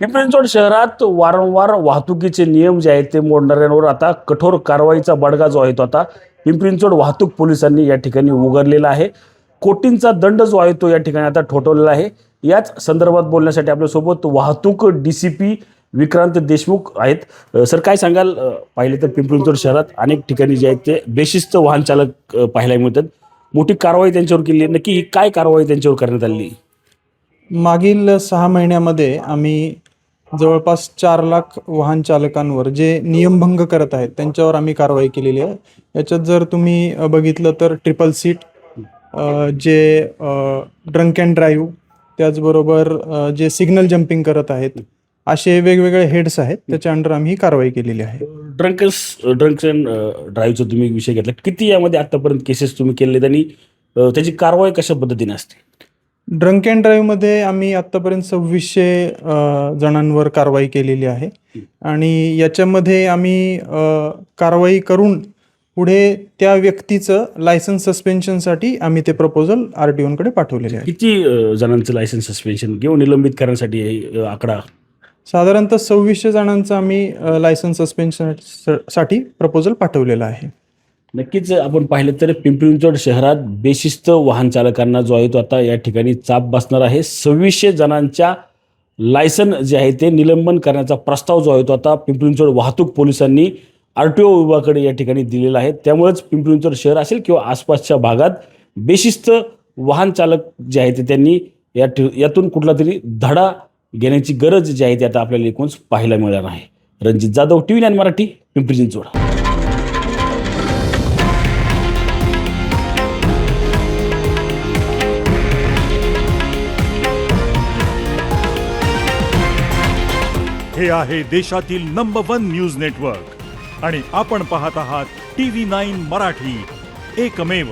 पिंपरी चिंचवड शहरात वारंवार वाहतुकीचे नियम जे आहेत ते मोडणाऱ्यांवर आता कठोर कारवाईचा बडगा जो आहे तो आता पिंपरी चिंचवड वाहतूक पोलिसांनी या ठिकाणी उगारलेला आहे. कोटींचा दंड जो आहे तो या ठिकाणी आता ठोठावलेला आहे. याच संदर्भात बोलण्यासाठी आपल्यासोबत वाहतूक DCP विक्रांत देशमुख आहेत. सर काय सांगाल? पाहिले तर पिंपरी चिंचवड शहरात अनेक ठिकाणी जे आहेत ते बेशिस्त वाहन चालक पाहायला मिळतात. मोठी कारवाई त्यांच्यावर केली आहे. नक्की ही काय कारवाई त्यांच्यावर करण्यात आली? मागील 6 महिन्यामध्ये आम्ही जवळपास 4 लाख वाहन चालकांवर जे नियमभंग करत आहेत त्यांच्यावर आम्ही कारवाई केलेली आहे. याच्यात जर तुम्ही बघितलं तर ट्रिपल सीट, जे ड्रंक अँड ड्राईव्ह, त्याचबरोबर जे सिग्नल जम्पिंग करत आहेत, असे वेगवेगळे हेड्स आहेत त्याच्या अंडर आम्ही ही कारवाई केलेली आहे. ड्रंक अँड ड्राईव्हचा तुम्ही विषय घेतला. किती यामध्ये आतापर्यंत केसेस तुम्ही केलेत आणि त्याची कारवाई कशा पद्धतीने असते? ड्रंक अँड ड्राईव्हमध्ये आम्ही आत्तापर्यंत 2600 जणांवर कारवाई केलेली आहे आणि याच्यामध्ये आम्ही कारवाई करून पुढे त्या व्यक्तीचं लायसन्स सस्पेन्शनसाठी आम्ही ते प्रपोजल RTOकडे पाठवलेले आहे. किती जणांचं लायसन्स सस्पेन्शन किंवा निलंबित करण्यासाठी हे आकडा? साधारणतः 2600 जणांचं आम्ही लायसन्स सस्पेन्शनसाठी प्रपोजल पाठवलेला आहे. नक्कीच आपण पाहिलं तर पिंपरी चिंचवड शहरात बेशिस्त वाहन चालकांना जो आहे तो आता या ठिकाणी चाप बसणार आहे. 2600 जणांच्या लायसन जे आहे ते निलंबन करण्याचा प्रस्ताव जो आहे तो आता पिंपरी चिंचवड वाहतूक पोलिसांनी RTO विभागाकडे या ठिकाणी दिलेला आहे. त्यामुळेच पिंपरी चिंचवड शहर असेल किंवा आसपासच्या भागात बेशिस्त वाहन चालक जे आहे ते त्यांनी यातून कुठला तरी धडा घेण्याची गरज जी आहे ती आता आपल्याला एकूणच पाहायला मिळणार आहे. रणजित जाधव, TV9 मराठी, पिंपरी चिंचवड. हे आहे देशातील नंबर 1 न्यूज नेटवर्क आणि आपण पाहत आहात TV9 मराठी, एकमेव.